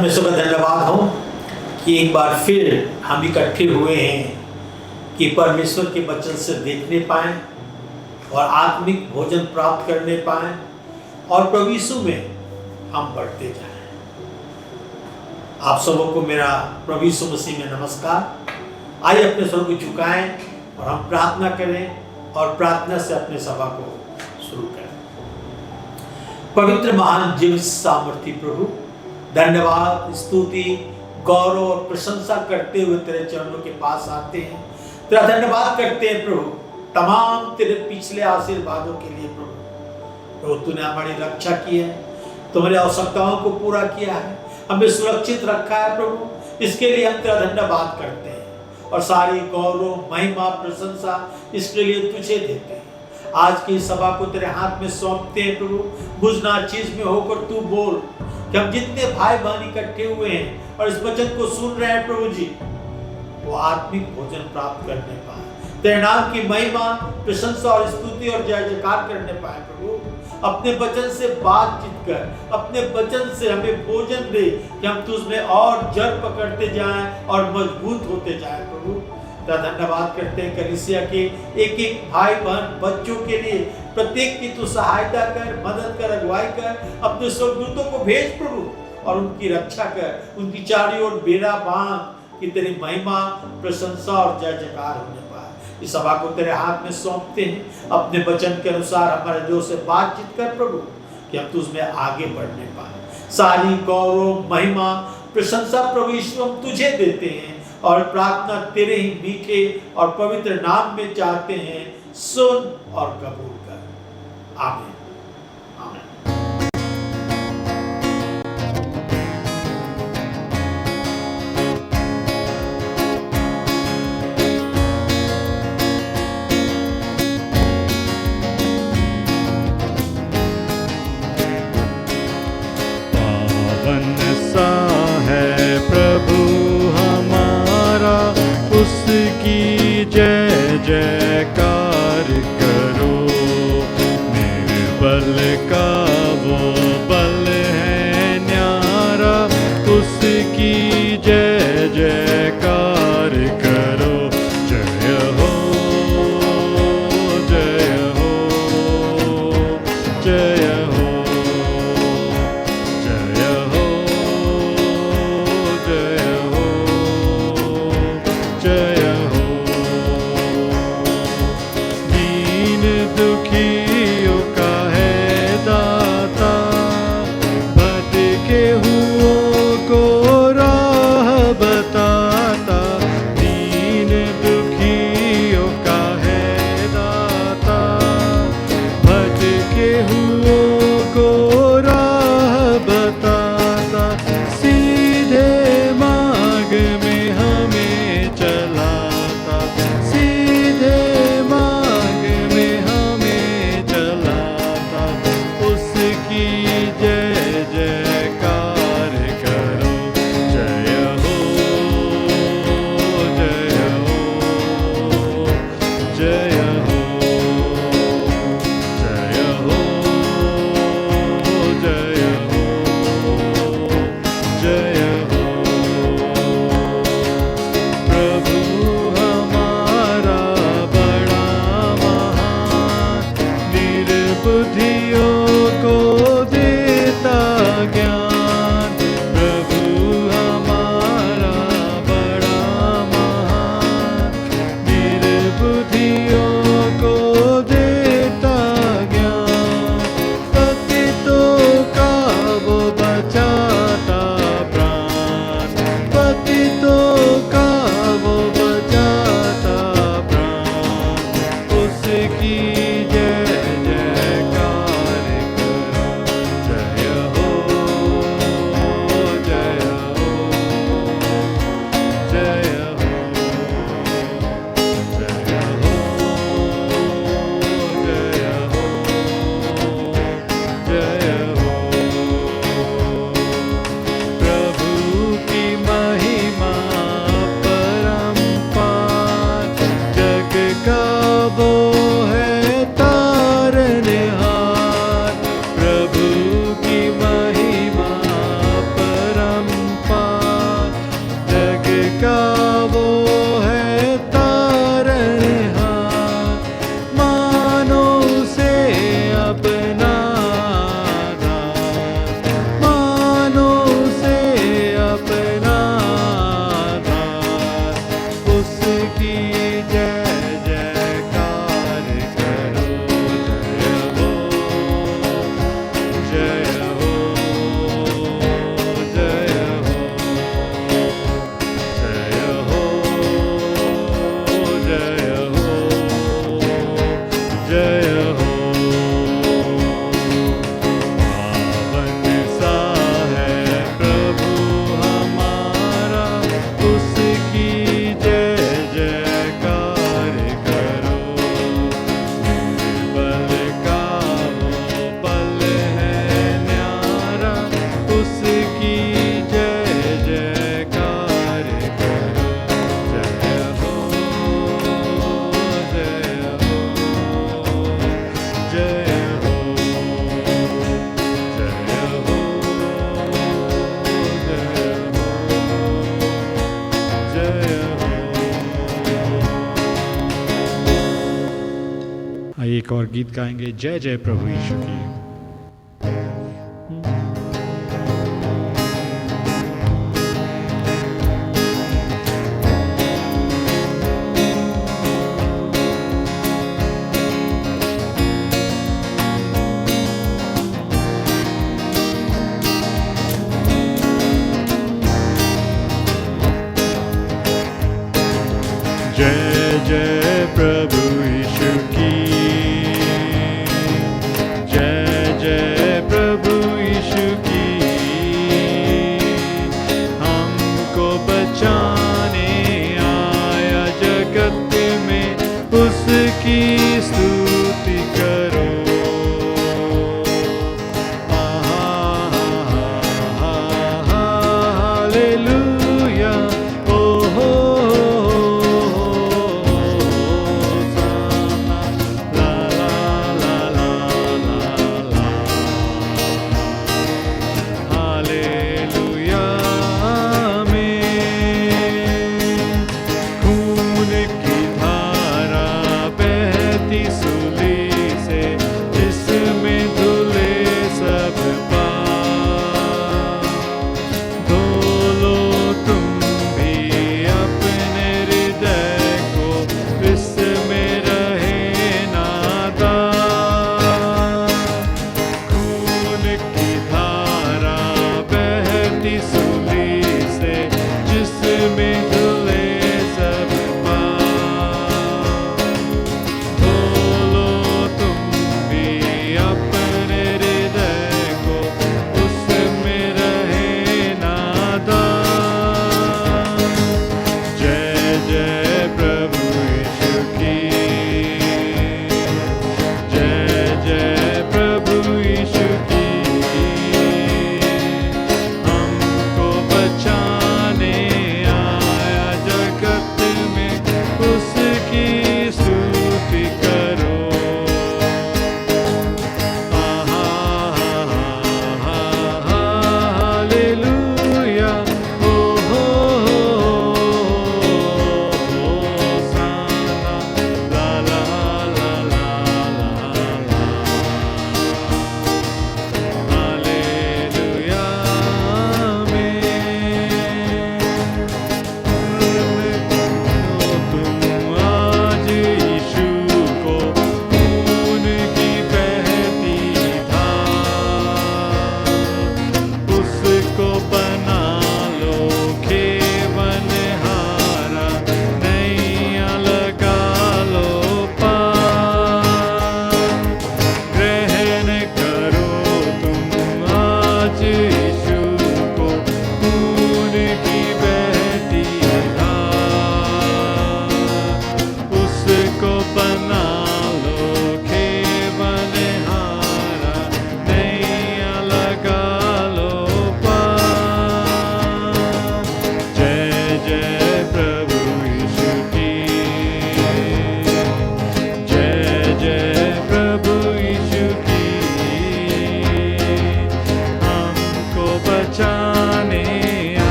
परमेश्वर का धन्यवाद हो कि एक बार फिर हम इकट्ठे हुए हैं कि परमेश्वर के वचन से देखने पाएं और आत्मिक भोजन प्राप्त करने पाएं और प्रभु यीशु में हम बढ़ते जाएं। आप सबों को मेरा प्रभु यीशु मसीह में नमस्कार। आइए अपने स्वर को झुकाएं और हम प्रार्थना करें और प्रार्थना से अपने सभा को शुरू करें। पवित्र महान जीवित सामर्थी प्रभु, धन्यवाद, स्तुति, गौरव और प्रशंसा करते हुए तेरे चरणों के पास आते हैं। तेरा धन्यवाद करते हैं प्रभु तमाम तेरे पिछले आशीर्वादों के लिए। प्रभु तूने हमारी रक्षा की है, तुम्हारी आवश्यकताओं को पूरा किया है, हमें सुरक्षित रखा है प्रभु। इसके लिए हम तेरा धन्यवाद करते हैं और सारी गौरव, महिमा, प्रशंसा इसके लिए तुझे देते हैं। आज की सभा को तेरे हाथ में सौंपते हैं प्रभु। बुझना चीज में होकर तू बोल कि हम जितने भाई बहन इकट्ठे हुए हैं और इस वचन को सुन रहे हैं प्रभु जी, वो आत्मिक भोजन प्राप्त करने पाए, तेरे नाम की महिमा, प्रशंसा और स्तुति और जय जयकार करने पाए प्रभु। अपने वचन से बातचीत कर, अपने वचन से हमें भोजन दे कि हम तुझमें और जड़ पकड़ते जाएं और मजबूत होते जाएं प्रभु। तेरा धन्यवाद करते हैं कलीसिया के एक एक भाई बहन बच्चों के लिए, प्रत्येक की तू सहायता कर, मदद कर, अगुवाई कर। अपने स्वर्गदूतों को भेज प्रभु और उनकी रक्षा कर, उनकी चारों ओर बेड़ा बांध कि तेरी महिमा, प्रशंसा और जय जयकार होने पाए। इस सभा को तेरे हाथ में सौंपते हैं। अपने वचन के अनुसार हमारे दिलों से बातचीत कर प्रभु कि हम तुझमें आगे बढ़ने पाए। सारी गौरव, महिमा, प्रशंसा प्रभु यीशु हम तुझे देते हैं और प्रार्थना तेरे ही मीठे और पवित्र नाम में चाहते हैं। सुन और कबूल कर। आमीन। उसकी जय जयकार करो। और गीत गाएंगे जय जय प्रभु यीशु की। जय जय प्रभु यीशु की, जय जय प्रभु यीशु की, हमको बचाने आया जगत में, उसकी स्तुति करो। हालेलुया,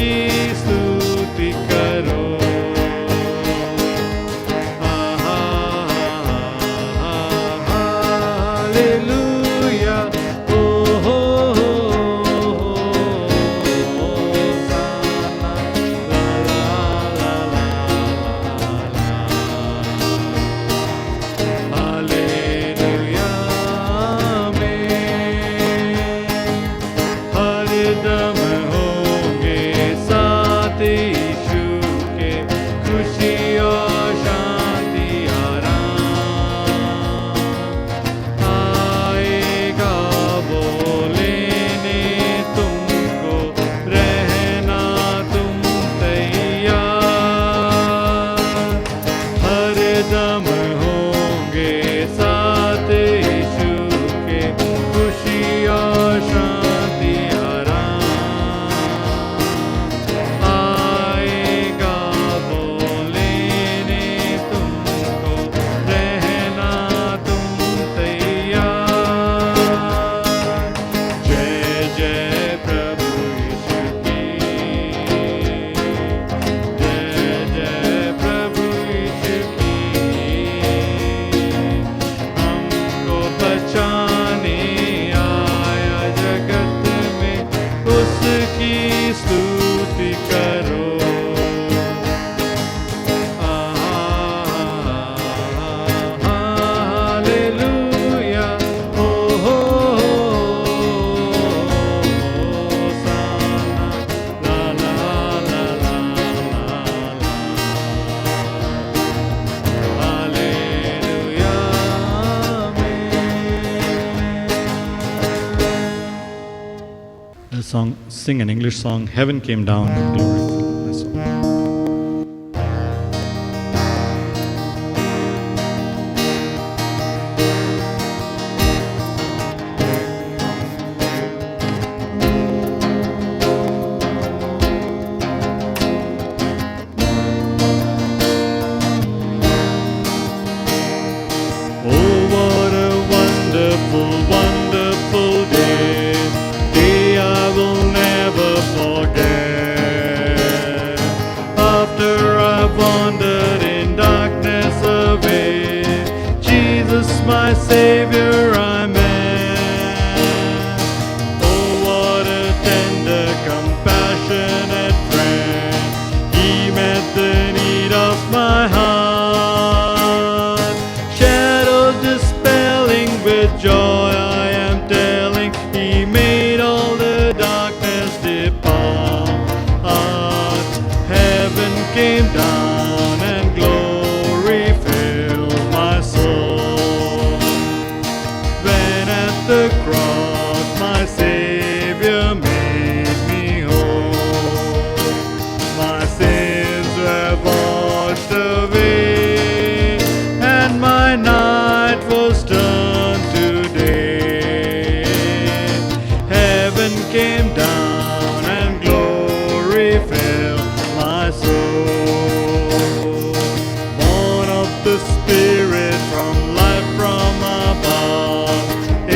की स्तुति करो। हालेलुया, ओ हो होसाना, ला ला ला ला ला। हालेलुया में हरदम होंगे साथ यीशु के, खुशी और शांति आराम आएगा वो लेने तुमको, रहना तुम तैयार। हरदम होंगे साथ यीशु के, खुशी और शांति आराम आएगा वो लेने तुमको, रहना तुम तैयार। जय जय प्रभु यीशु की, जय जय प्रभु यीशु की। हमको बचाने आया जगत में, उसकी स्तुति करो। हालेलुया, ओ हो होसाना, ला ला ला ला ला ला। हालेलुया में। A song, sing an English song, Heaven Came Down, Glory. That's all. Oh, what a wonderful, wonderful day, day I will never forget. After I've wandered in darkness away, Jesus my Savior I met. Oh, what a tender, compassionate friend, He met the need of my heart. Shadows dispelling with joy I am telling, He made all the darkness depart. Heaven came down and glory filled my soul. When at the cross my Savior made me whole, my sins were washed away, and my night was turned to day. Heaven came down and glory filled my soul. Born of the Spirit from life from above,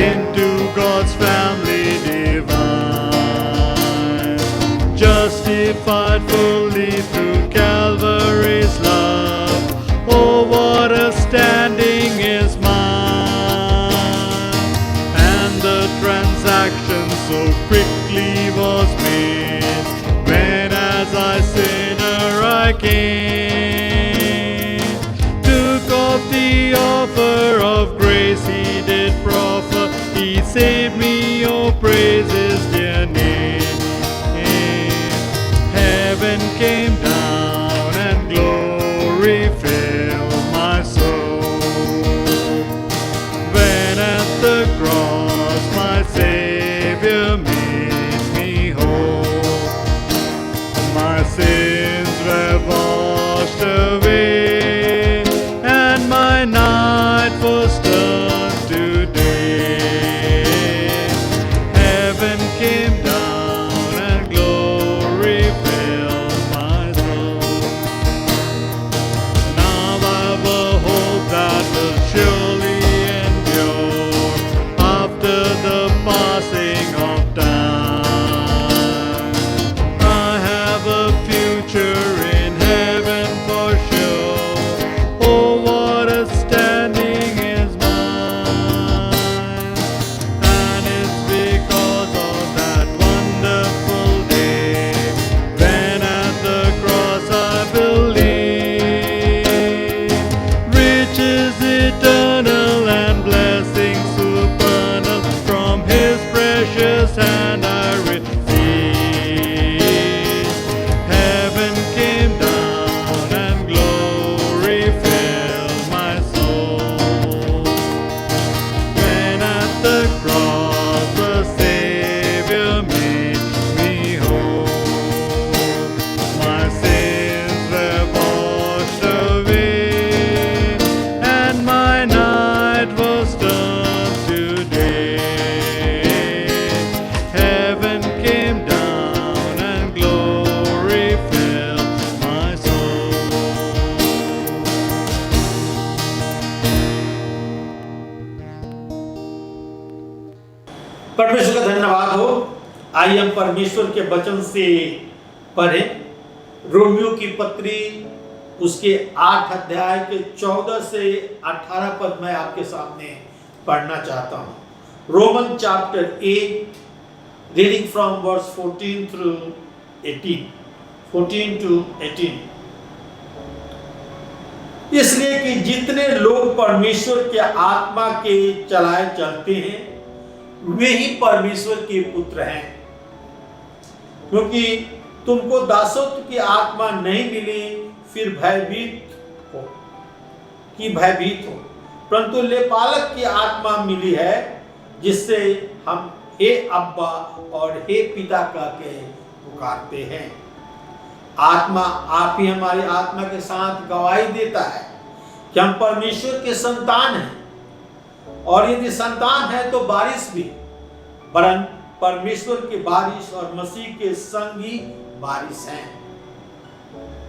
into God's family divine, justified fully through Calvary's love. Oh, what a standing is mine, and the transaction so quickly was made, when as I sinner I came, took off the offer of grace He did proffer, He saved me, oh praise His dear name. Heaven came down आइए हम परमेश्वर के वचन से पढ़ें। Romeo की पत्री उसके 8 अध्याय के 14 से 18 पद मैं आपके सामने पढ़ना चाहता हूं। Roman chapter 8 reading from verse 14 to 18। इसलिए कि जितने लोग परमेश्वर के आत्मा के चलाए चलते हैं वे ही परमेश्वर के पुत्र हैं। क्योंकि तुमको दासत्व की आत्मा नहीं मिली फिर भयभीत हो, परंतु लेपालक की आत्मा मिली है जिससे हम हे अब्बा और हे पिता कह के पुकारते हैं। आत्मा आप ही हमारी आत्मा के साथ गवाही देता है कि हम परमेश्वर के संतान हैं, और यदि संतान है तो वारिस भी, वरन परमेश्वर के वारिस और मसीह के संगी वारिस हैं,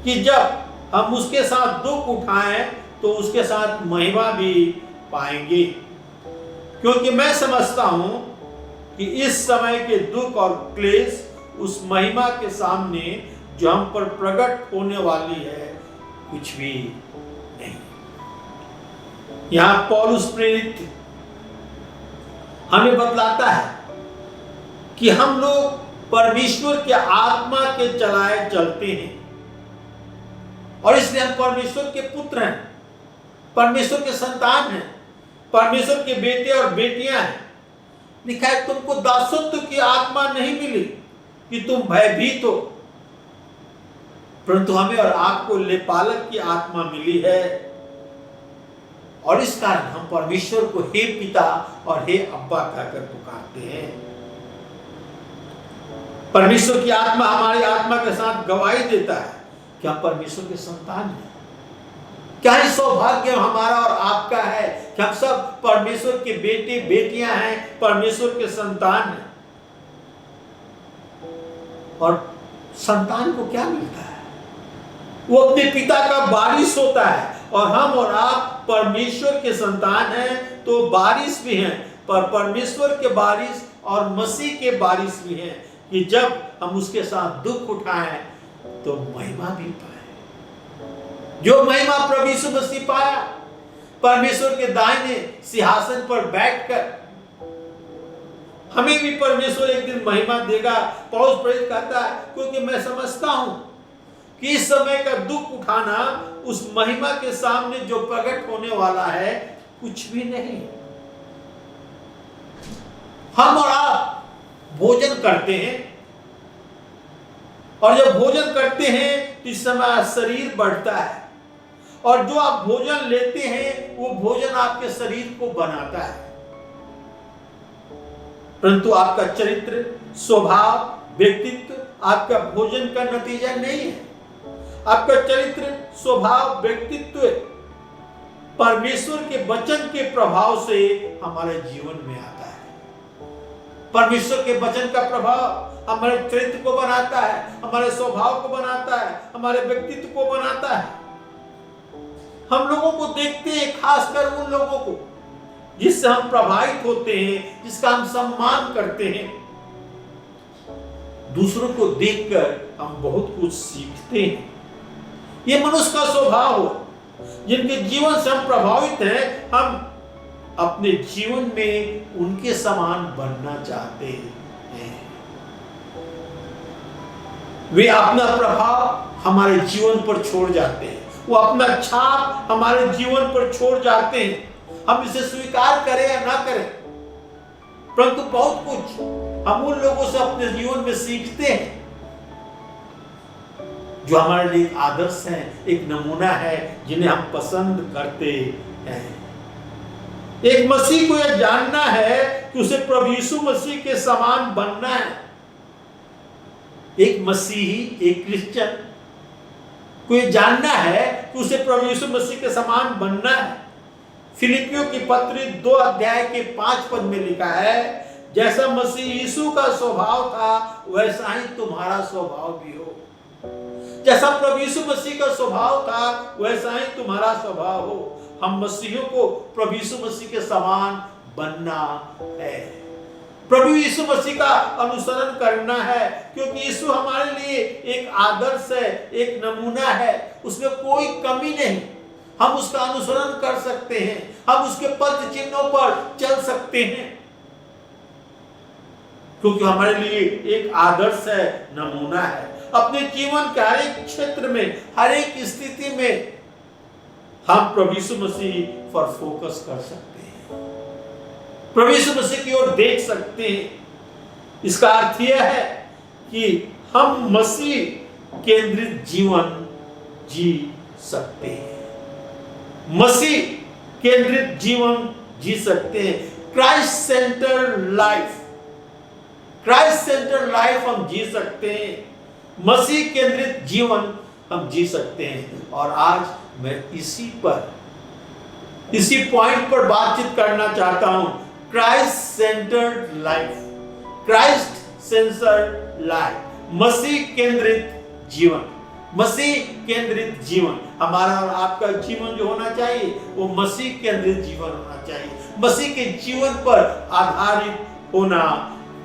कि जब हम उसके साथ दुख उठाएं तो उसके साथ महिमा भी पाएंगे। क्योंकि मैं समझता हूं कि इस समय के दुख और क्लेश उस महिमा के सामने जो हम पर प्रकट होने वाली है कुछ भी नहीं। यहां पौलुस प्रेरित हमें बतलाता है कि हम लोग परमेश्वर के आत्मा के चलाए चलते हैं, और इसलिए हम परमेश्वर के पुत्र हैं, परमेश्वर के संतान हैं, परमेश्वर के बेटे और बेटियां हैं। लिखा है तुमको दासत्व की आत्मा नहीं मिली कि तुम भयभीत हो, परंतु हमें और आपको लेपालक की आत्मा मिली है, और इस कारण हम परमेश्वर को हे पिता और हे अब्बा कहकर पुकारते हैं। परमेश्वर की आत्मा हमारी आत्मा के साथ गवाही देता है कि हम परमेश्वर के संतान हैं। क्या ही सौभाग्य हमारा और आपका है कि हम सब परमेश्वर के बेटे बेटियां हैं, परमेश्वर के संतान हैं। और संतान को क्या मिलता है? वो अपने पिता का वारिस होता है, और हम और आप परमेश्वर के संतान हैं तो वारिस भी हैं, पर परमेश्वर के वारिस और मसीह के वारिस भी हैं, कि जब हम उसके साथ दुख उठाएं तो महिमा भी पाए। जो महिमा प्रभु यीशु मसीह पाया परमेश्वर के दाहिने सिंहासन पर बैठकर, हमें भी परमेश्वर एक दिन महिमा देगा। पौलुस प्रेरित कहता है क्योंकि मैं समझता हूं कि इस समय का दुख उठाना उस महिमा के सामने जो प्रकट होने वाला है कुछ भी नहीं। हम और आप भोजन करते हैं, और जब भोजन करते हैं तो इस समय शरीर बढ़ता है, और जो आप भोजन लेते हैं वो भोजन आपके शरीर को बनाता है, परंतु आपका चरित्र, स्वभाव, व्यक्तित्व आपका भोजन का नतीजा नहीं है। आपका चरित्र, स्वभाव, व्यक्तित्व परमेश्वर के वचन के प्रभाव से हमारे जीवन में आता है। परमेश्वर के वचन का प्रभाव हमारे चरित्र को बनाता है, हमारे स्वभाव को बनाता है, हमारे व्यक्तित्व को बनाता है। हम लोगों को देखते हैं, खासकर उन लोगों को जिससे हम प्रभावित होते हैं, जिसका हम सम्मान करते हैं। दूसरों को देखकर हम बहुत कुछ सीखते हैं। ये मनुष्य का स्वभाव हो, जिनके जीवन से हम प्रभावित हैं, हम अपने जीवन में उनके समान बनना चाहते हैं। वे अपना प्रभाव हमारे जीवन पर छोड़ जाते हैं, वो अपना छाप हमारे जीवन पर छोड़ जाते हैं। हम इसे स्वीकार करें या ना करें, परंतु बहुत कुछ हम उन लोगों से अपने जीवन में सीखते हैं जो हमारे लिए एक आदर्श है, एक नमूना है, जिन्हें हम पसंद करते हैं। एक मसीह को यह जानना है कि उसे प्रभु यीशु मसीह के समान बनना है। एक मसीही, एक क्रिश्चियन को यह जानना है कि उसे प्रभु यीशु मसीह के समान बनना है। फिलिपियों की पत्री 2 अध्याय के 5 पद में लिखा है, जैसा मसीह यीशु का स्वभाव था वैसा ही तुम्हारा स्वभाव भी हो। जैसा प्रभु यीशु मसीह का स्वभाव था वैसा ही तुम्हारा स्वभाव हो। हम मसीहियों को प्रभु यीशु मसीह के समान बनना है। प्रभु यीशु मसीह का अनुसरण करना है, क्योंकि यीशु हमारे लिए एक आदर्श है, एक नमूना है, उसमें कोई कमी नहीं। हम उसका अनुसरण कर सकते हैं, हम उसके पद चिन्हों पर चल सकते हैं, क्योंकि हमारे लिए एक आदर्श है, नमूना है। अपने जीवन के हर एक क्षेत्र में, हर एक स्थिति में हम प्रभु यीशु मसीह पर फोकस कर सकते हैं, प्रभु यीशु मसीह की ओर देख सकते हैं। इसका अर्थ यह है कि हम मसीह केंद्रित जीवन जी सकते हैं, मसीह केंद्रित जीवन जी सकते हैं। Christ centre life, Christ centre life हम जी सकते हैं, मसीह केंद्रित जीवन हम जी सकते हैं। और आज मैं इसी पॉइंट पर बातचीत करना चाहता हूं, Christ centred life, Christ centred life, मसीह केंद्रित जीवन, मसीह केंद्रित जीवन। हमारा और आपका जीवन जो होना चाहिए वो मसीह केंद्रित जीवन होना चाहिए, मसीह के जीवन पर आधारित होना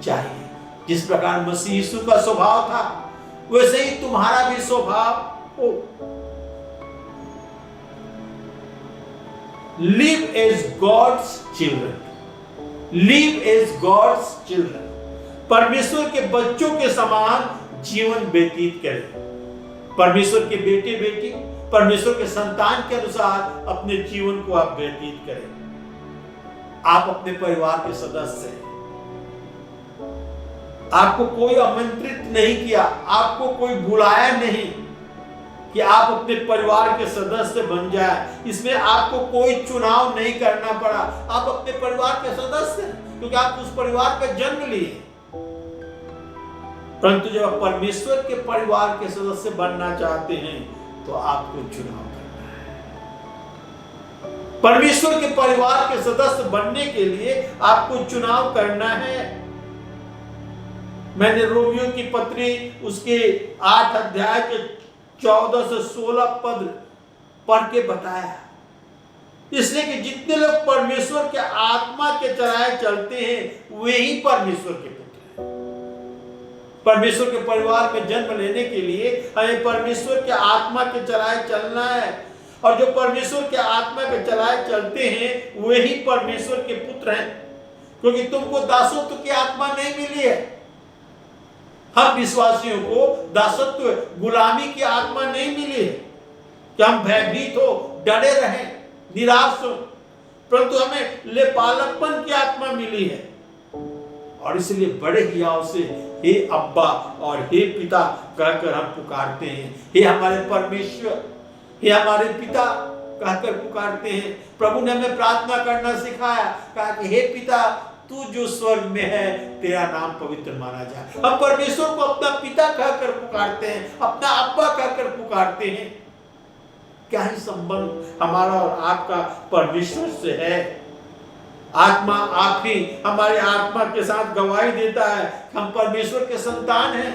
चाहिए। जिस प्रकार मसीह यीशु का स्वभाव था, वैसे ही तुम्हारा भी स्वभाव हो। Live as God's children, live as God's children, परमेश्वर के बच्चों के समान जीवन व्यतीत करें। परमेश्वर के बेटे बेटी, परमेश्वर के संतान के अनुसार अपने जीवन को आप व्यतीत करें। आप अपने परिवार के सदस्य हैं, आपको कोई आमंत्रित नहीं किया, आपको कोई बुलाया नहीं कि आप अपने परिवार के सदस्य बन जाए। इसमें आपको कोई चुनाव नहीं करना पड़ा, आप अपने परिवार के सदस्य हैं, क्योंकि आप उस परिवार का जन्म लिए। परंतु जब आप परमेश्वर के परिवार के सदस्य बनना चाहते हैं तो आपको चुनाव करना है। परमेश्वर के परिवार के सदस्य बनने के लिए आपको चुनाव करना है। मैंने रोमियो की पत्री उसके 8 अध्याय के 14 से 16 पद पढ़ के बताया, इसलिए कि जितने लोग परमेश्वर के आत्मा के चलाए चलते हैं वे ही परमेश्वर के पुत्र हैं। परमेश्वर के परिवार में जन्म लेने के लिए हमें परमेश्वर के आत्मा के चलाए चलना है, और जो परमेश्वर के आत्मा के चलाए चलते हैं वे ही परमेश्वर के पुत्र हैं, क्योंकि तुमको दासत्व की आत्मा नहीं मिली है। हम विश्वासियों को दासत्व गुलामी की आत्मा नहीं मिली है कि हम भयभीत हो, डरे रहें, निराश हो, परंतु हमें लेपालकपन की आत्मा मिली है। और इसलिए बड़े हियाव से हे अब्बा और हे पिता कहकर हम पुकारते हैं। हे हमारे परमेश्वर, हे हमारे पिता कहकर पुकारते हैं। प्रभु ने हमें प्रार्थना करना सिखाया, कहा कि हे पिता तू जो स्वर्ग में है तेरा नाम पवित्र माना जाए। हम परमेश्वर को अपना पिता कहकर पुकारते हैं, अपना अब्बा कहकर पुकारते हैं। क्या ही संबंध हमारा और आपका परमेश्वर से है। आत्मा आप ही हमारे आत्मा के साथ गवाही देता है कि हम परमेश्वर के संतान हैं,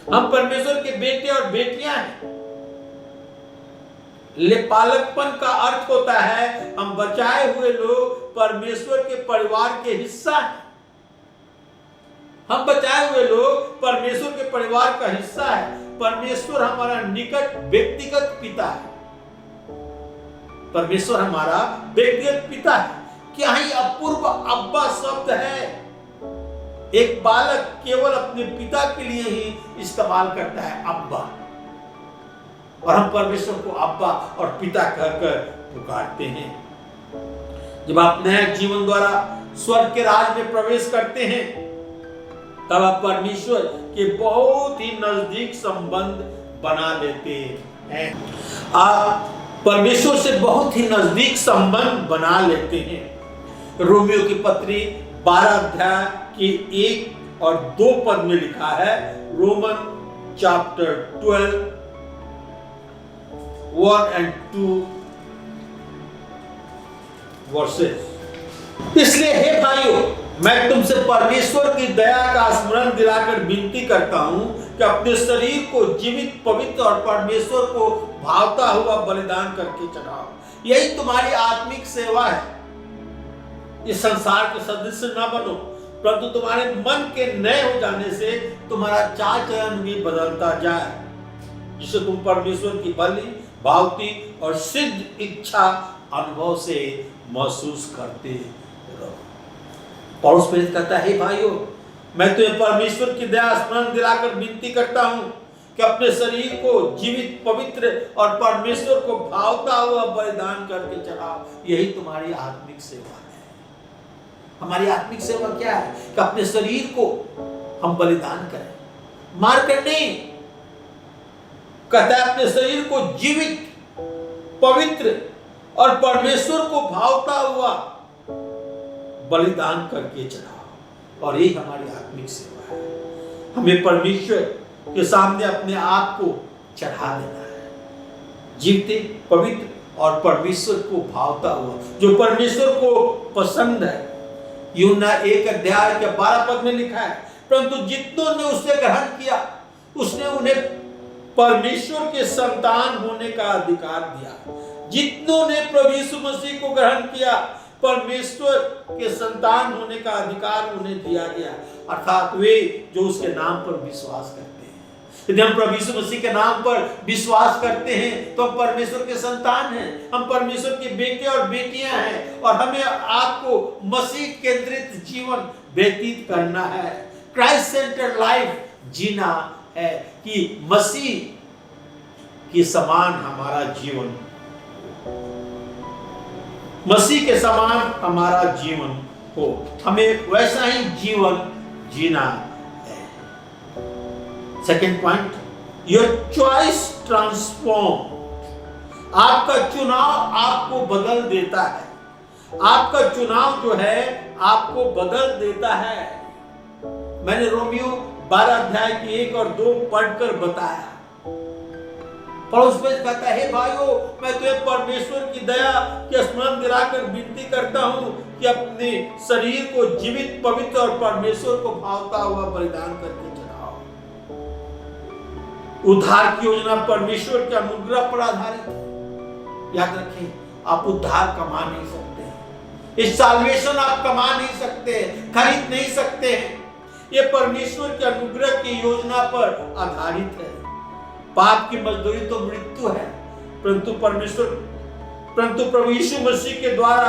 हम परमेश्वर के बेटे और बेटियां हैं। लेपालकपन का अर्थ होता है हम बचाए हुए लोग परमेश्वर के परिवार के हिस्सा हैं। हम बचाए हुए लोग परमेश्वर के परिवार का हिस्सा है। परमेश्वर हमारा निकट व्यक्तिगत पिता है, परमेश्वर हमारा व्यक्तिगत पिता है। क्या ही अपूर्व अब्बा शब्द है। एक बालक केवल अपने पिता के लिए ही इस्तेमाल करता है अब्बा, और हम परमेश्वर को अब्बा और पिता कहकर पुकारते हैं। जब आप नए जीवन द्वारा स्वर्ग के राज में प्रवेश करते हैं तब आप परमेश्वर के बहुत ही नजदीक संबंध बना लेते हैं। आप परमेश्वर से बहुत ही नजदीक संबंध बना लेते हैं। रोमियो की पत्री 12 अध्याय के 1 और 2 पद में लिखा है, रोमन चैप्टर 12 1 and 2 वर्सेस। इसलिए हे भाइयों, मैं तुमसे परमेश्वर की दया का स्मरण दिलाकर विनती करता हूं कि अपने शरीर को जीवित, पवित्र और परमेश्वर को भावता हुआ बलिदान करके चढ़ाओ। यही तुम्हारी आत्मिक सेवा है। इस संसार के सदस्य न बनो, परंतु तुम्हारे मन के नए हो जाने से तुम्हारा चाल चलन भी बदलता जाए, जिससे तुम परमेश्वर की भली भावती और सिद्ध इच्छा अनुभव से महसूस करते रहो। पौलुस प्रेरित कहता है, भाइयों, मैं तुम्हें परमेश्वर की दया स्मरण दिलाकर विनती करता हूं कि अपने शरीर को जीवित, पवित्र और परमेश्वर को भावता हुआ बलिदान करके चढ़ाओ। यही तुम्हारी आत्मिक सेवा है। हमारी आत्मिक सेवा क्या है? कि अपने शरीर को हम बलिदान करें, मार कर नहीं। कहता है अपने शरीर को जीवित, पवित्र और परमेश्वर को भावता हुआ बलिदान करके चढ़ाओ। और यही हमारी आत्मिक सेवा है। हमें परमेश्वर के सामने अपने आप को चढ़ा देना है, जीवते, पवित्र और परमेश्वर को भावता हुआ, जो परमेश्वर को पसंद है। यूहन्ना 1:12 में लिखा है, परंतु जितनों ने उसे ग्रहण किया उसने उन्हें परमेश्वर के संतान होने का अधिकार दिया। जितनों ने प्रभु यीशु मसीह को ग्रहण किया, परमेश्वर के संतान होने का अधिकार उन्हें दिया गया, अर्थात वे जो उसके नाम पर विश्वास करते हैं। यदि हम प्रभु यीशु मसीह के नाम पर विश्वास करते हैं तो हम परमेश्वर के संतान हैं, हम परमेश्वर के बेटे और बेटियां हैं, और हमें आपको मसीह केंद्रित जीवन व्यतीत करना है, क्राइस्ट सेंटर्ड लाइफ जीना है, कि मसीह के समान हमारा जीवन, मसीह के समान हमारा जीवन हो, हमें वैसा ही जीवन जीना है। Second point, your choice transform. आपका चुनाव आपको बदल देता है। आपका चुनाव जो है आपको बदल देता है। मैंने रोमियो 12:1 और 2 पढ़कर बताया। पौलुस कहता है, भाइयों, मैं तुम्हें परमेश्वर की दया के स्मरण दिलाकर विनती करता हूं कि अपने शरीर को जीवित, पवित्र और परमेश्वर को भावता हुआ बलिदान करके चढ़ाओ। उद्धार की योजना परमेश्वर के अनुग्रह पर आधारित है। याद रखें, आप उद्धार कमा नहीं सकते, इस साल्वेशन आप कमा नहीं सकते, खरीद नहीं सकते हैं। यह परमेश्वर के अनुग्रह की योजना पर आधारित है। पाप की मजदूरी तो मृत्यु है, परंतु प्रभु यीशु मसीह के द्वारा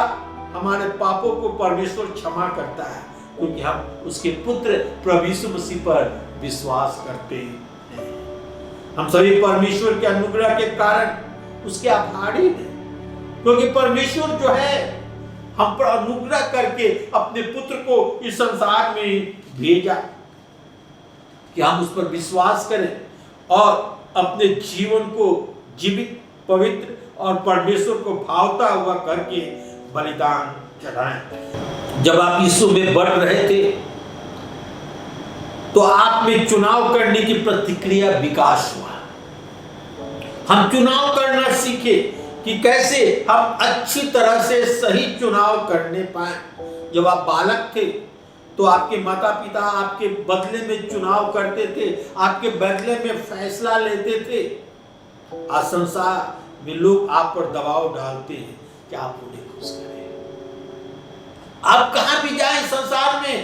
हमारे पापों को परमेश्वर क्षमा करता है, क्योंकि हम उसके पुत्र प्रभु यीशु मसीह पर विश्वास करते हैं। हम सभी परमेश्वर के अनुग्रह के कारण उसके आभारी हैं, क्योंकि परमेश्वर जो है हम पर अनुग्रह करके अपने पुत्र को इस संसार में भेजा कि हम उस पर विश्वास करें और अपने जीवन को जीवित, पवित्र और परमेश्वर को भावता हुआ करके बलिदान चढ़ाएं। जब आप यीशु में बढ़ रहे थे तो आप में चुनाव करने की प्रतिक्रिया विकास हुआ। हम चुनाव करना सीखे कि कैसे हम अच्छी तरह से सही चुनाव करने पाए। जब आप बालक थे तो आपके माता पिता आपके बदले में चुनाव करते थे, आपके बदले में फैसला लेते थे। आज संसार में लोग आप पर दबाव डालते हैं कि आप उन्हें खुश करें। आप कहां भी जाएं संसार में,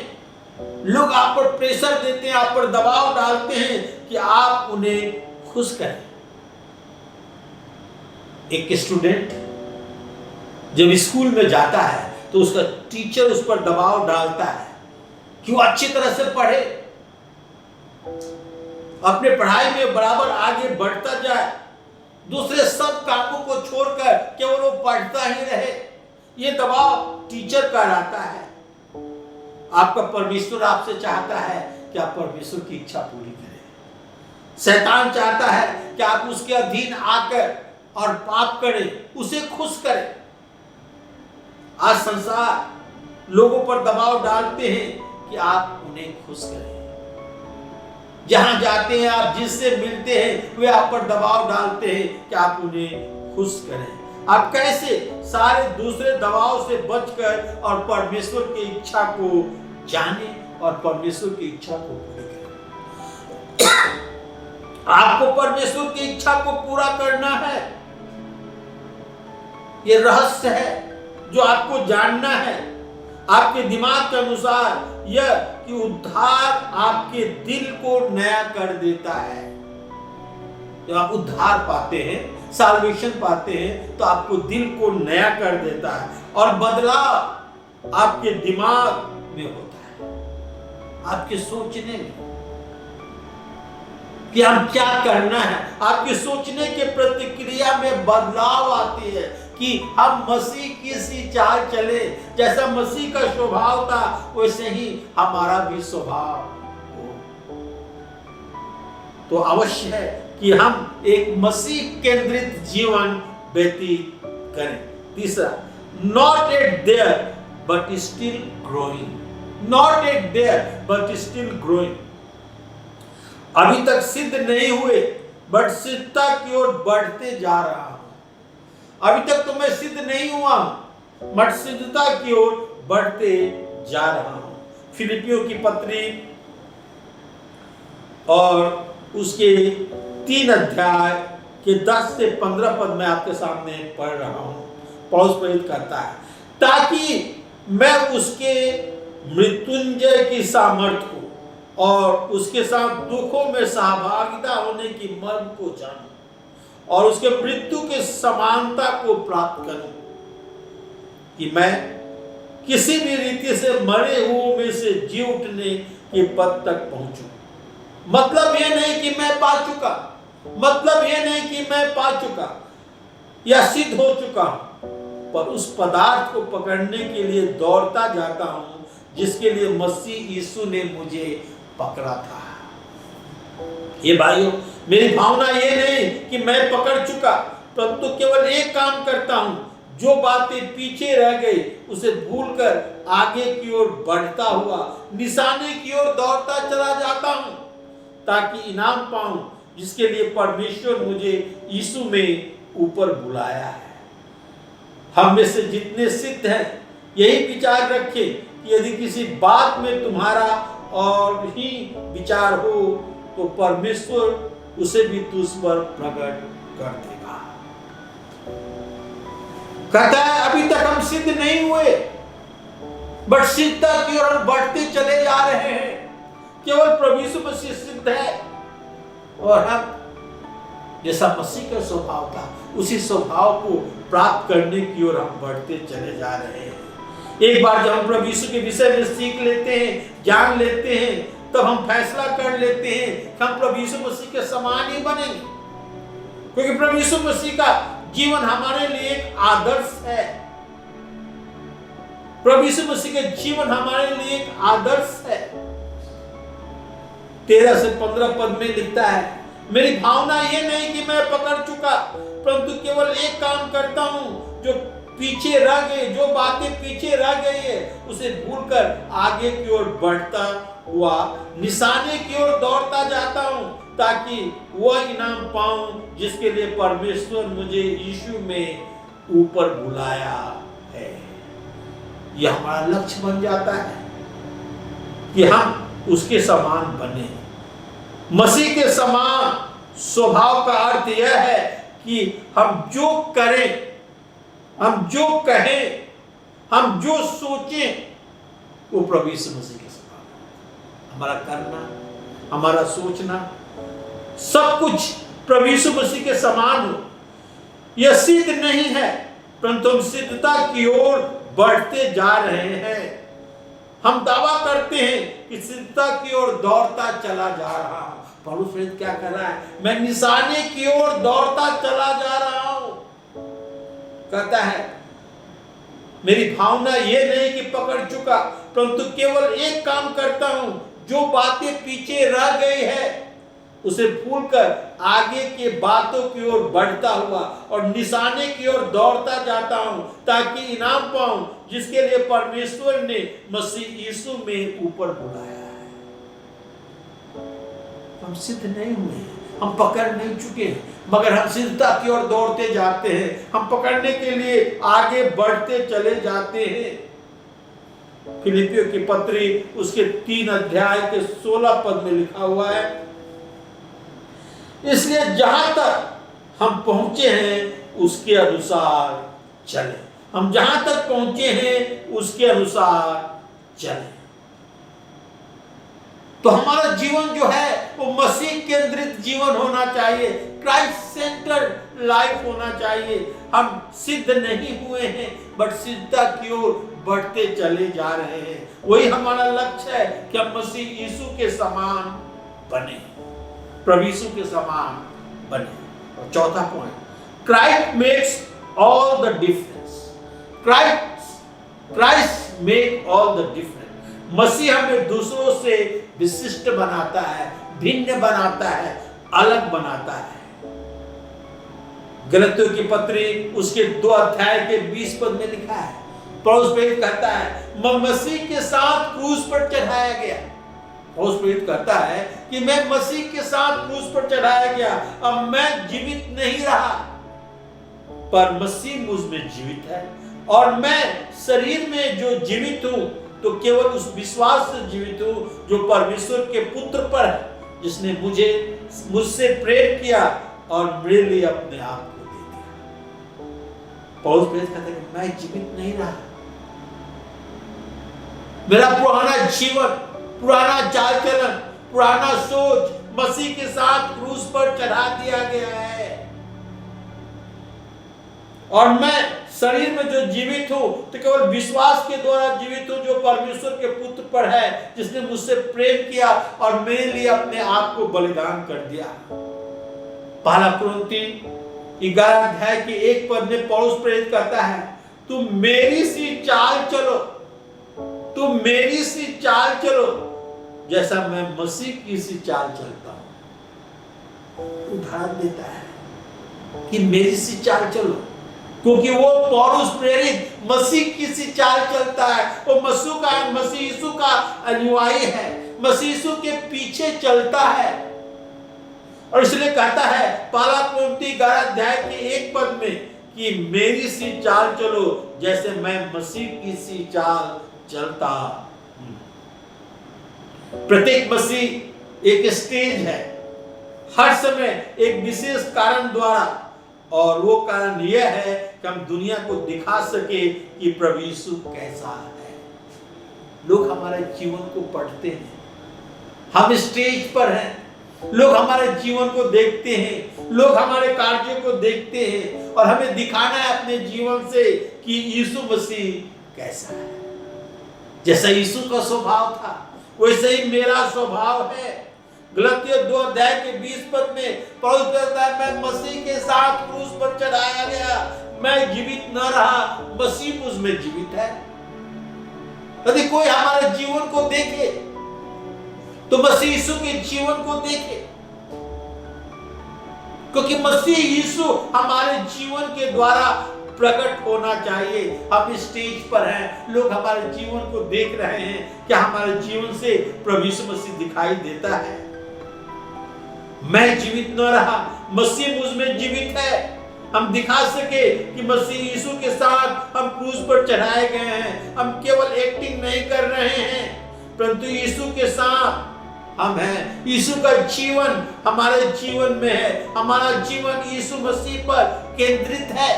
लोग आप पर प्रेशर देते हैं, आप पर दबाव डालते हैं कि आप उन्हें खुश करें। एक स्टूडेंट जब स्कूल में जाता है तो उसका टीचर उस पर दबाव डालता है कि वो अच्छी तरह से पढ़े, अपने पढ़ाई में बराबर आगे बढ़ता जाए, दूसरे सब कामों को छोड़कर केवल वो पढ़ता ही रहे। ये दबाव टीचर का रहता है। आपका परमेश्वर आपसे चाहता है कि आप परमेश्वर की इच्छा पूरी करें। शैतान चाहता है कि आप उसके अधीन आकर और पाप करें, उसे खुश करें। आज संसार लोगों पर दबाव डालते हैं कि आप उन्हें खुश करें। जहां जाते हैं, आप जिससे मिलते हैं, वे आप पर दबाव डालते हैं कि आप उन्हें खुश करें। आप कैसे सारे दूसरे दबाव से बचकर और परमेश्वर की इच्छा को जाने और परमेश्वर की इच्छा को पूरी करें। आपको परमेश्वर की इच्छा को पूरा करना है। यह रहस्य है जो आपको जानना है। आपके दिमाग के अनुसार यह कि उद्धार आपके दिल को नया कर देता है। जब आप उद्धार पाते हैं, साल्वेशन पाते हैं, तो आपको दिल को नया कर देता है और बदलाव आपके दिमाग में होता है, आपके सोचने में कि हम क्या करना है। आपके सोचने के प्रतिक्रिया में बदलाव आती है कि हम मसीह की सी चाल चले। जैसा मसीह का स्वभाव था वैसे ही हमारा भी स्वभाव हो। तो अवश्य है कि हम एक मसीह केंद्रित जीवन व्यतीत करें। तीसरा, not at there but still growing. Not at there but still growing. अभी तक सिद्ध नहीं हुए बट सिद्धता की ओर बढ़ते जा रहा हूं। अभी तक तो मैं सिद्ध नहीं हुआ बट सिद्धता की ओर बढ़ते जा रहा हूं। फिलिपियों की पत्री और उसके 3 अध्याय के 10 से 15 पद में आपके सामने पढ़ रहा हूं। पौलुस प्रेरित करता है, ताकि मैं उसके मृत्युंजय की सामर्थ्य को और उसके साथ दुखों में सहभागिता होने की मर्म को जानूं और उसके मृत्यु के समानता को प्राप्त करूं, कि मैं किसी भी रीति से मरे हुओं में से जी उठने के पद तक पहुंचूं। मतलब यह नहीं कि मैं पा चुका, मतलब यह नहीं कि मैं पा चुका या सिद्ध हो चुका, पर उस पदार्थ को पकड़ने के लिए दौड़ता जाता हूं जिसके लिए मसीह यीशु ने मुझे पकड़ा था। ये भाइयों, मेरी भावना ये नहीं कि मैं पकड़ चुका, परंतु केवल एक काम करता हूं, जो बातें पीछे रह गई उसे भूलकर आगे की ओर बढ़ता हुआ निशाने की ओर दौड़ता चला जाता हूं, ताकि इनाम पाऊं जिसके लिए परमेश्वर मुझे यीशु में ऊपर बुलाया है। हम में से जितने सिद्ध हैं यही विचार रखें कि यदि किसी बात में तुम्हारा और ही विचार हो तो परमेश्वर उसे भी तुझ पर प्रकट कर देगा। कहता है अभी तक हम सिद्ध नहीं हुए बट सिद्धता की ओर हम बढ़ते चले जा रहे हैं। केवल प्रभु यीशु मसीह सिद्ध है और हम जैसा मसीह का स्वभाव था उसी स्वभाव को प्राप्त करने की ओर हम बढ़ते चले जा रहे हैं। एक बार जब हम प्रभु यीशु के विषय में सीख लेते हैं, जान लेते हैं, तब हम फैसला कर लेते हैं कि हम प्रभु यीशु मसीह के समान ही बनेंगे, क्योंकि प्रभु यीशु मसीह का जीवन हमारे लिए एक आदर्श है। प्रभु यीशु मसीह का जीवन हमारे लिए एक आदर्श है। 13 से 15 पद में लिखता है, मेरी भावना ये नहीं कि मैं पकड़ चुका, परंतु केवल एक काम करता हूं, जो पीछे रह गए, जो बातें पीछे रह गई है उसे भूलकर आगे की ओर बढ़ता हुआ निशाने की ओर दौड़ता जाता हूं, ताकि वह इनाम पाऊं जिसके लिए परमेश्वर मुझे यीशु में ऊपर बुलाया है। यह हमारा लक्ष्य बन जाता है कि हम उसके समान बने। मसीह के समान स्वभाव का अर्थ यह है कि हम जो करें, हम जो कहें, हम जो सोचें वो प्रभु यीशु मसीह के समान। हमारा करना, हमारा सोचना, सब कुछ प्रभु यीशु मसीह के समान हो। यह सिद्ध नहीं है, परंतु हम सिद्धता की ओर बढ़ते जा रहे हैं। हम दावा करते हैं कि सिद्धता की ओर दौड़ता चला जा रहा हूं। पौलुस प्रेरित क्या कर रहा है? मैं निशाने की ओर दौड़ता चला जा रहा हूं। कहता है मेरी भावना यह नहीं कि पकड़ चुका, परंतु केवल एक काम करता हूं, जो बातें पीछे रह गई है उसे भूलकर आगे के बातों की ओर बढ़ता हुआ और निशाने की ओर दौड़ता जाता हूं, ताकि इनाम पाऊं जिसके लिए परमेश्वर ने मसीह यीशु में ऊपर बुलाया है। हम सिद्ध नहीं हुए हैं, हम पकड़ नहीं चुके हैं, मगर हम सिद्धता की ओर दौड़ते जाते हैं। हम पकड़ने के लिए आगे बढ़ते चले जाते हैं। फिलिपियों की पत्री उसके 3 अध्याय के 16 पद में लिखा हुआ है, इसलिए जहां तक हम पहुंचे हैं उसके अनुसार चले। हम जहां तक पहुंचे हैं उसके अनुसार चलें। तो हमारा जीवन जो है वो मसीह केंद्रित जीवन होना चाहिए, क्राइस्ट सेंटर्ड लाइफ होना चाहिए। हम सिद्ध नहीं हुए हैं बट सिद्धता की ओर बढ़ते चले जा रहे हैं। वही हमारा लक्ष्य है कि हम मसीह यीशु के समान बने, प्रभु यीशु के समान बने। और चौथा point, Christ makes all the difference. Christ make all the difference. मसीह हमें दूसरों से विशिष्ट बनाता है, भिन्न बनाता है, अलग बनाता है। गलतियों की पत्री उसके 2 अध्याय के 20 पद में लिखा है, पौलुस प्रेरित कहता है मैं मसीह के साथ क्रूस पर चढ़ाया गया। पौलुस प्रेरित कहता है कि मैं मसीह के साथ क्रूस पर चढ़ाया गया। अब मैं जीवित नहीं रहा पर मसीह मुझ में जीवित है, और मैं शरीर में जो जीवित हूं तो केवल उस विश्वास से जीवित हूं जो परमेश्वर के पुत्र पर है, जिसने मुझसे प्रेम किया और मेरे लिए अपने आप को दे दिया। पौलुस प्रेरित कहता है कि मैं जीवित नहीं रहा। मेरा पुराना जीवन, पुराना चाल चलन, पुराना सोच मसीह के साथ क्रूस पर चढ़ा दिया गया है, और मैं शरीर में जो जीवित हूं तो केवल विश्वास के द्वारा जीवित हूं जो परमेश्वर के पुत्र पर है, जिसने मुझसे प्रेम किया और मेरे लिए अपने आप को बलिदान कर दिया। पहला कुरिन्थी 11 अध्याय के 1 पद में पौलुस प्रेरित कहता है तुम मेरी सी चाल चलो, तुम मेरी सी चाल चलो जैसा मैं मसीह की सी चाल चलता हूं। उदाहरण देता है कि मेरी सी चाल चलो, क्योंकि वो पौलुस प्रेरित मसीह की सी चाल चलता है। वो मसीह यीशु का अनुयायी है, मसीह यीशु के पीछे चलता है, और इसलिए कहता है पहला कुरिन्थी 11 अध्याय के 1 पद में कि मेरी सी चाल चलो जैसे मैं मसीह की सी चाल चलता हूं। प्रत्येक मसीह एक स्टेज है, हर समय एक विशेष कारण द्वारा, और वो कारण यह है कि हम दुनिया को दिखा सके कि प्रभु यीशु कैसा है। लोग हमारे जीवन को पढ़ते हैं, हम स्टेज पर हैं, लोग हमारे जीवन को देखते हैं, लोग हमारे कार्यों को देखते हैं, और हमें दिखाना है अपने जीवन से कि यीशु मसीह कैसा है। जैसा यीशु का स्वभाव था वैसे ही मेरा स्वभाव है। गलतियों 2 अध्याय के 20 पद में पौलुस कहता है मैं मसीह के साथ क्रूस पर चढ़ाया गया, मैं जीवित न रहा, मसीह मुझ में जीवित है। यदि कोई हमारे जीवन को देखे तो मसीह यीशु के जीवन को देखे, क्योंकि मसीह यीशु हमारे जीवन के द्वारा प्रकट होना चाहिए। हम स्टेज पर हैं, लोग हमारे जीवन को देख रहे हैं, क्या हमारे जीवन से प्रभु यीशु मसीह दिखाई देता है। मैं जीवित न रहा, मसीह मुझ में जीवित है। हम दिखा सके कि मसीह यीशु के साथ हम क्रूस पर चढ़ाए गए हैं। हम केवल एक्टिंग नहीं कर रहे हैं, परंतु यीशु के साथ हम हैं। यीशु का जीवन हमारे जीवन में है, हमारा जीवन यीशु मसीह पर केंद्रित है,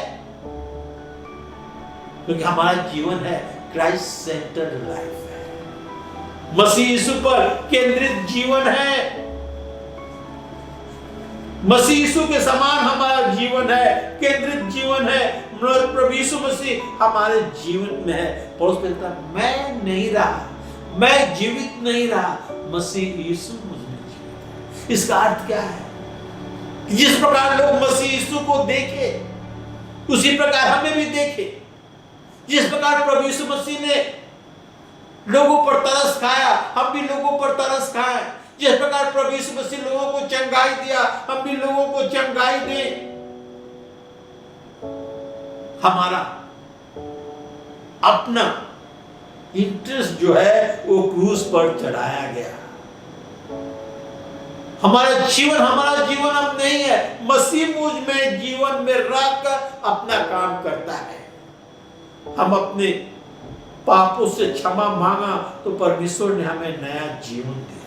क्योंकि हमारा जीवन है क्राइस्ट सेंटर्ड लाइफ है, मसीह यीशु पर केंद्रित जीवन है। मसीह यीशु के समान हमारा जीवन है, केंद्रित जीवन है। प्रभु यीशु मसीह हमारे जीवन में है। पौलुस कहता है मैं नहीं रहा, मैं जीवित नहीं रहा, मसीह यीशु मुझ में जीवित है। इसका अर्थ क्या है? जिस प्रकार लोग मसीह यीशु को देखे उसी प्रकार हमें भी देखे। जिस प्रकार प्रभु यीशु मसीह ने लोगों पर तरस खाया, हम भी लोगों पर तरस खाएं। जिस प्रकार प्रभु यीशु मसीह लोगों को चंगाई दिया, हम भी लोगों को चंगाई दें। हमारा अपना इंटरेस्ट जो है वो क्रूस पर चढ़ाया गया। हमारा जीवन अब नहीं है, मसीह मुझ में जीवन में रहकर अपना काम करता है। हम अपने पापों से क्षमा मांगा तो परमेश्वर ने हमें नया जीवन दिया।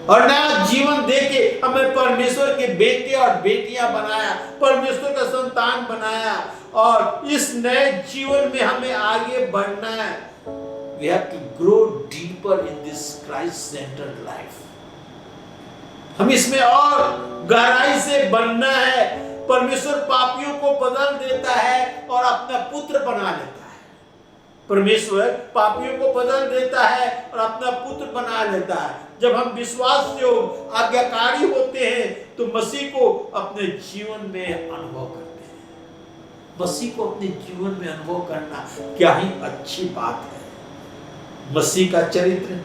और नया जीवन देके हमें परमेश्वर के बेटे और बेटियां बनाया, परमेश्वर का संतान बनाया, और इस नए जीवन में हमें आगे बढ़ना है। We have to grow deeper in this Christ-centered life. हम इसमें और गहराई से बनना है। परमेश्वर पापियों को बदल देता है और अपना पुत्र बना लेता है। परमेश्वर पापियों को बदल देता है और अपना पुत्र बना लेता है। जब हम विश्वास योग आज्ञाकारी होते हैं तो मसीह को अपने जीवन में अनुभव करते हैं। मसीह को अपने जीवन में अनुभव करना क्या ही अच्छी बात है। मसीह का चरित्र,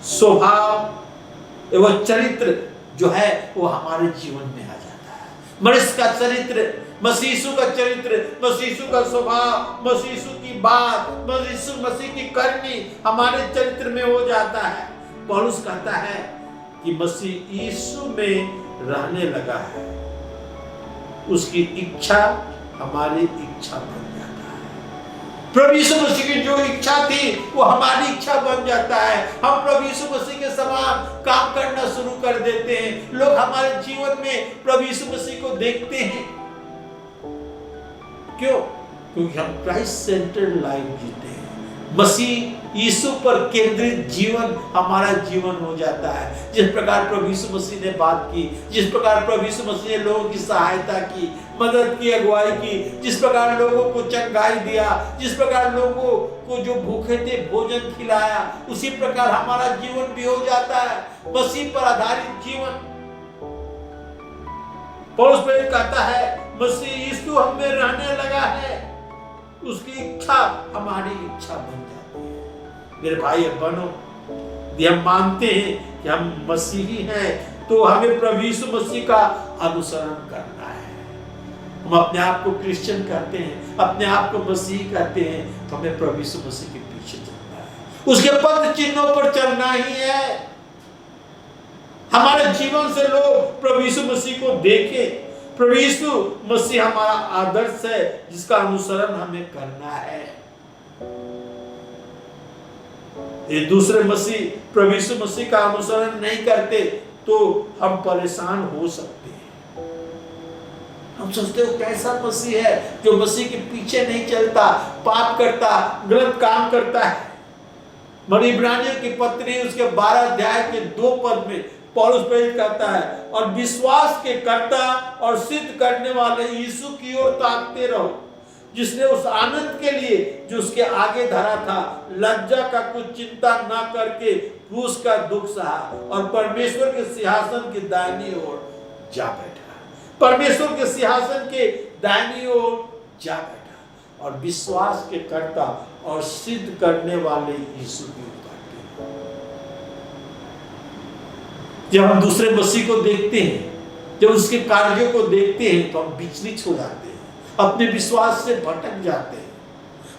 स्वभाव एवं चरित्र जो है वो हमारे जीवन में आ जाता है। मनुष्य का चरित्र, मसीह का चरित्र, मसीह का स्वभाव, मसीह की बात, मसीह की करनी हमारे चरित्र में हो जाता है। पौलुस कहता है कि मसीह यीशु में रहने लगा है, उसकी इच्छा हमारी इच्छा बन जाता है। प्रभु यीशु मसीह की जो इच्छा थी वो हमारी इच्छा बन जाता है। हम प्रभु यीशु मसीह के समान काम करना शुरू कर देते हैं। लोग हमारे जीवन में प्रभु यीशु मसीह को देखते हैं। क्यों? क्योंकि हम क्राइस्ट सेंटर्ड लाइफ जीते हैं। मसीह यीशु पर केंद्रित जीवन हमारा जीवन हो जाता है। जिस प्रकार प्रभु यीशु मसीह ने बात की, जिस प्रकार प्रभु यीशु मसीह ने लोगों की सहायता की, मदद की, अगुवाई की, जिस प्रकार लोगों को चंगाई दिया, जिस प्रकार लोगों को जो भूखे थे भोजन खिलाया, उसी प्रकार हमारा जीवन भी हो जाता है। मसीह पर आधारित जीवन। पौलुस कहता है मसीह यीशु हम में रहने लगा है, उसकी इच्छा हमारी इच्छा बन जाती है। मेरे भाई बहनों, यदि हम मानते हैं कि हम मसीही हैं तो हमें प्रभु यीशु मसीह का अनुसरण करना है। हम अपने आप को क्रिश्चियन कहते हैं, अपने आप को मसीही कहते हैं, तो हमें प्रभु यीशु मसीह के पीछे चलना है, उसके पद चिन्हों पर चलना ही है। हमारे जीवन से लोग प्रभु यीशु मसीह को देखें। प्रभु यीशु मसीह हमारा आदर्श है जिसका अनुसरण हमें करना है। ये दूसरे मसीह प्रभु यीशु मसीह का अनुसरण नहीं करते तो हम परेशान हो सकते हैं। हम सोचते हो कैसा मसीह है जो मसीह के पीछे नहीं चलता, पाप करता, गलत काम करता है। मरी इब्रानियों की पत्री उसके 12 अध्याय के 2 पद में पौलुस प्रेरित कहता है, और विश्वास के कर्ता और सिद्ध करने वाले यीशु की ओर ताकते रहो, जिसने उस आनंद के लिए जो उसके आगे धरा था लज्जा का कुछ चिंता न करके क्रूस का दुख सहा और परमेश्वर के सिंहासन की दाहिनी ओर जा बैठा। परमेश्वर के सिंहासन के दाहिनी ओर जा बैठा और विश्वास के कर्ता और सिद्ध करने वाले यीशु की ओर। जब हम दूसरे मसीह को देखते हैं, जब उसके कार्यों को देखते हैं तो हम विचलित हो जाते हैं, अपने विश्वास से भटक जाते हैं।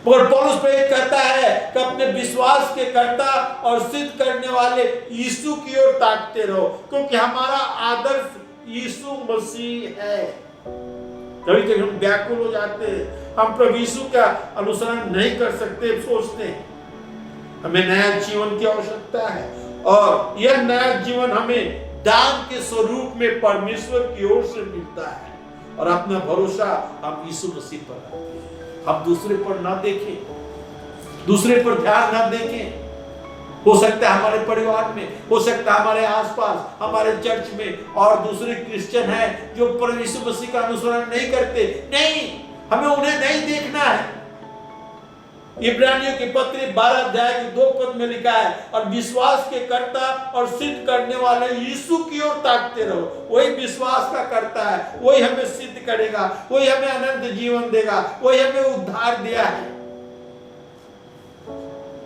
मगर पौलुस प्रेरित कहता है कि अपने विश्वास के कर्ता और सिद्ध करने वाले यीशु की ओर ताकते रहो, क्योंकि हमारा आदर्श यीशु मसीह है। कभी कभी हम व्याकुल हो जाते हैं, हम प्रभु यीशु का अनुसरण नहीं कर सकते, सोचते हैं हमें नया जीवन की आवश्यकता है और यह नया जीवन हमें दान के स्वरूप में परमेश्वर की ओर से मिलता है और अपना भरोसा हम यीशु मसीह पर रखते हैं। हम दूसरे पर ना देखें, दूसरे पर ध्यान ना देखें। हो सकता है हमारे परिवार में, हो सकता है हमारे आसपास, हमारे चर्च में और दूसरे क्रिश्चियन हैं जो प्रभु यीशु मसीह का अनुसरण नहीं करते। नहीं, हमें उन्हें नहीं देखना है। इब्रानियों की पत्री 12 अध्याय के 2 पद में लिखा है, और विश्वास के कर्ता और सिद्ध करने वाले यीशु की ओर ताकते रहो। वही विश्वास का करता है, वही हमें सिद्ध करेगा, वही हमें अनंत जीवन देगा, वही हमें उद्धार दिया है।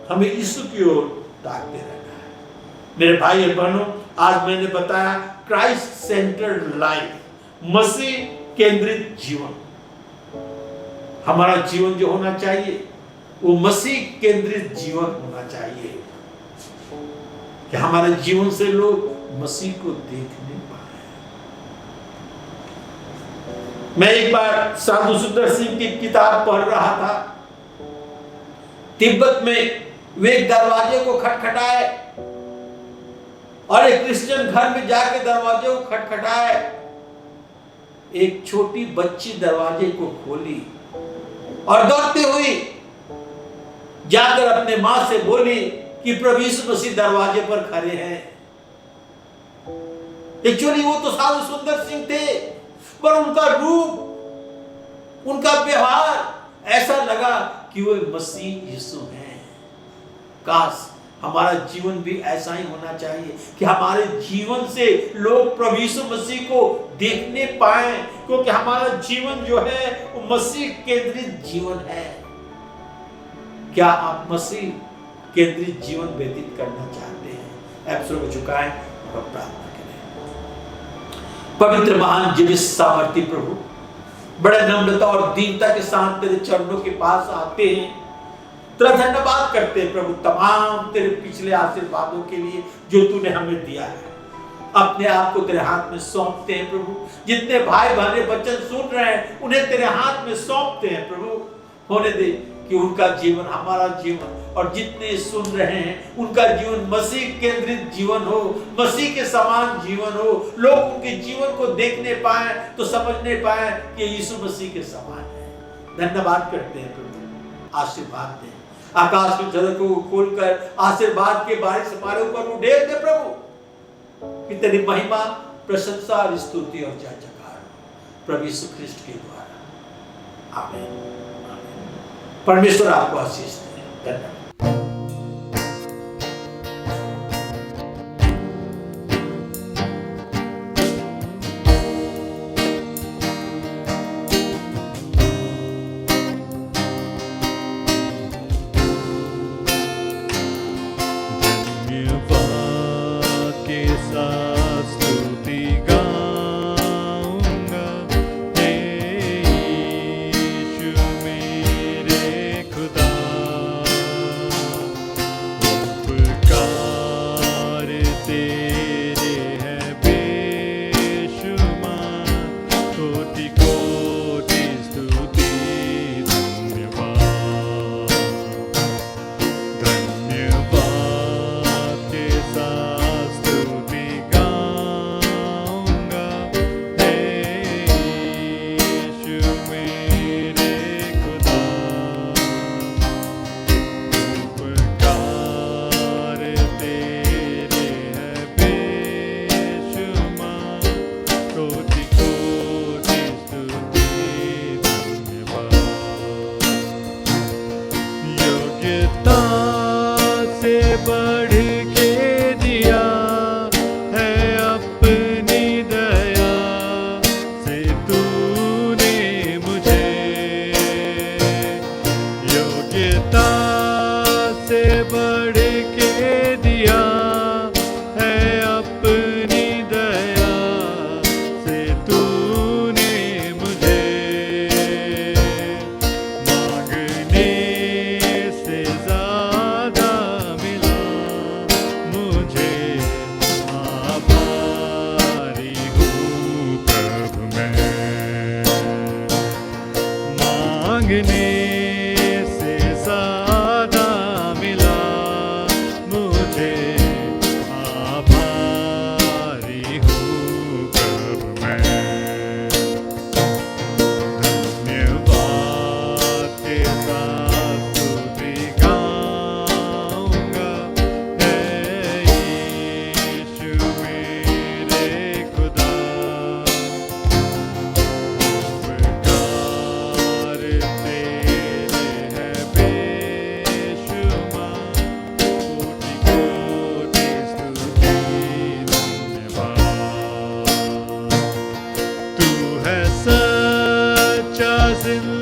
हमें यीशु की ओर ताकते रहना है। मेरे भाई और बहनों, आज मैंने बताया क्राइस्ट सेंटर्ड लाइफ, मसीह केंद्रित जीवन। हमारा जीवन जो होना चाहिए वो मसीह केंद्रित जीवन होना चाहिए कि हमारे जीवन से लोग मसीह को देख नहीं पाए। मैं एक बार साधु सुंदर सिंह की किताब पढ़ रहा था। तिब्बत में वे एक दरवाजे को खटखटाए और एक क्रिश्चियन घर में जाके दरवाजे को खटखटाए। एक छोटी बच्ची दरवाजे को खोली और दौड़ती हुई जाकर अपने मां से बोली कि प्रभु यीशु मसीह दरवाजे पर खड़े हैं। एक्चुअली वो तो साधु सुंदर सिंह थे, पर उनका रूप, उनका व्यवहार ऐसा लगा कि वो मसीह यीशु हैं। काश हमारा जीवन भी ऐसा ही होना चाहिए कि हमारे जीवन से लोग प्रभु यीशु मसीह को देखने पाए, क्योंकि हमारा जीवन जो है वो मसीह केंद्रित जीवन है। क्या आप मसीह केंद्रित जीवन व्यतीत करना चाहते हैं? आप सिर को झुकाएं और प्रार्थना करें। पवित्र महान जीवित सामर्थी प्रभु, बड़े नम्रता और दीनता के साथ तेरे चरणों के पास आते हैं, तेरा धन्यवाद करते हैं प्रभु तमाम तेरे पिछले आशीर्वादों के लिए जो तूने हमें दिया है। अपने आप को तेरे हाथ में सौंपते हैं प्रभु। जितने भाई बहने वचन सुन रहे हैं उन्हें तेरे हाथ में सौंपते हैं प्रभु। होने दे कि उनका जीवन, हमारा जीवन और जितने सुन रहे हैं उनका जीवन मसीह केंद्रित जीवन हो, मसीह के समान जीवन हो। लोग उनके जीवन को देखने पाए तो समझने पाए कि यीशु मसीह के समान है। धन्यवाद करते हैं प्रभु, आशीर्वाद दे। आकाश के झलकों को खोलकर आशीर्वाद के बारिश हमारे ऊपर उड़ेल दे प्रभु, कि तेरी महिमा, प्रशंसा और स्तुति और जय जयकार प्रभु यीशु ख्रिस्ट के द्वारा। आमीन। परमेश्वर आपको आशीष दे। धन्यवाद। in